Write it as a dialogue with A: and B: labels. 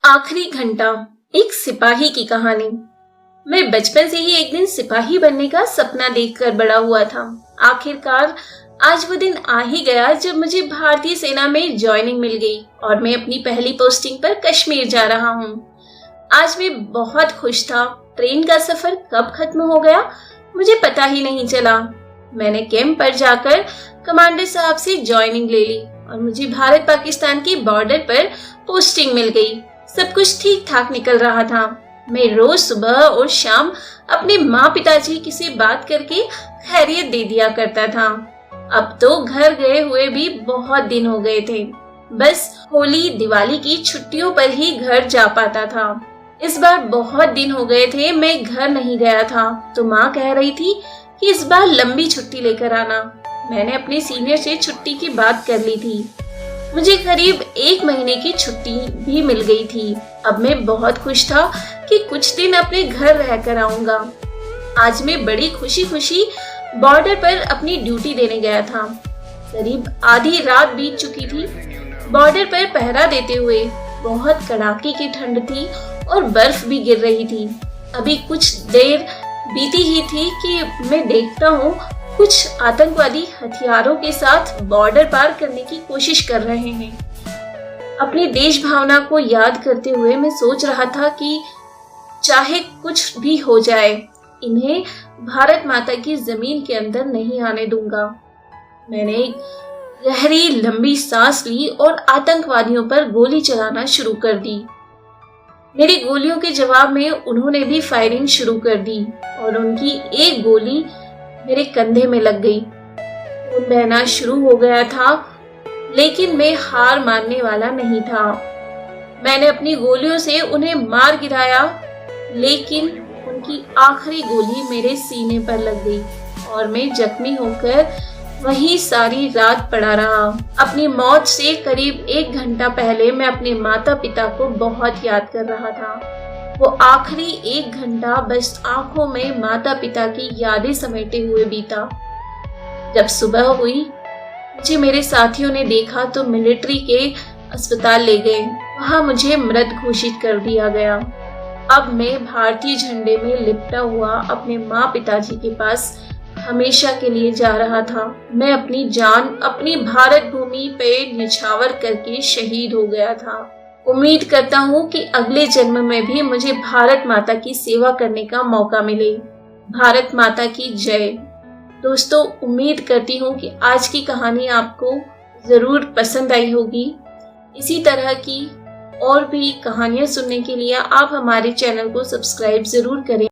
A: आखिरी घंटा, एक सिपाही की कहानी। मैं बचपन से ही एक दिन सिपाही बनने का सपना देखकर बड़ा हुआ था। आखिरकार आज वो दिन आ ही गया जब मुझे भारतीय सेना में ज्वाइनिंग मिल गई और मैं अपनी पहली पोस्टिंग पर कश्मीर जा रहा हूँ। आज मैं बहुत खुश था। ट्रेन का सफर कब खत्म हो गया मुझे पता ही नहीं चला। मैंने कैंप पर जाकर कमांडर साहब से ज्वाइनिंग ले ली और मुझे भारत पाकिस्तान के बॉर्डर पर पोस्टिंग मिल गई। सब कुछ ठीक ठाक निकल रहा था। मैं रोज सुबह और शाम अपने माँ पिताजी से बात करके खैरियत दे दिया करता था। अब तो घर गए हुए भी बहुत दिन हो गए थे। बस होली दिवाली की छुट्टियों पर ही घर जा पाता था। इस बार बहुत दिन हो गए थे मैं घर नहीं गया था, तो माँ कह रही थी कि इस बार लंबी छुट्टी लेकर आना। मैंने अपने सीनियर से छुट्टी की बात कर ली थी। मुझे करीब 1 महीने की छुट्टी भी मिल गई थी। अब मैं बहुत खुश था कि कुछ दिन अपने घर रहकर आऊंगा। आज मैं बड़ी खुशी खुशी बॉर्डर पर अपनी ड्यूटी देने गया था। करीब आधी रात बीत चुकी थी। बॉर्डर पर पहरा देते हुए बहुत कड़ाके की ठंड थी और बर्फ भी गिर रही थी। अभी कुछ देर बीती ही थी कि मैं देखता हूँ कुछ आतंकवादी हथियारों के साथ बॉर्डर पार करने की कोशिश कर रहे हैं। अपनी देश भावना को याद करते हुए मैं सोच रहा था कि चाहे कुछ भी हो जाए, इन्हें भारत माता की जमीन के अंदर नहीं आने दूंगा। मैंने एक गहरी लंबी सांस ली और आतंकवादियों पर गोली चलाना शुरू कर दी। मेरी गोलियों के जवाब में उन्होंने भी फायरिंग शुरू कर दी और उनकी एक गोली मेरे कंधे में लग गई। खून बहना शुरू हो गया था, लेकिन मैं हार मानने वाला नहीं था। मैंने अपनी गोलियों से उन्हें मार गिराया, लेकिन उनकी आखिरी गोली मेरे सीने पर लग गई और मैं जख्मी होकर वहीं सारी रात पड़ा रहा। अपनी मौत से करीब 1 घंटा पहले मैं अपने माता पिता को बहुत याद कर रहा था। वो आखिरी 1 घंटा बस आंखों में माता पिता की यादें समेटे हुए बीता। जब सुबह हुई, मुझे मेरे साथियों ने देखा तो मिलिट्री के अस्पताल ले गए। वहां मुझे मृत घोषित कर दिया गया। अब मैं भारतीय झंडे में लिपटा हुआ अपने माँ पिताजी के पास हमेशा के लिए जा रहा था। मैं अपनी जान अपनी भारत भूमि पे निछावर करके शहीद हो गया था। उम्मीद करता हूँ कि अगले जन्म में भी मुझे भारत माता की सेवा करने का मौका मिले। भारत माता की जय। दोस्तों, उम्मीद करती हूँ कि आज की कहानी आपको जरूर पसंद आई होगी। इसी तरह की और भी कहानियां सुनने के लिए आप हमारे चैनल को सब्सक्राइब जरूर करें।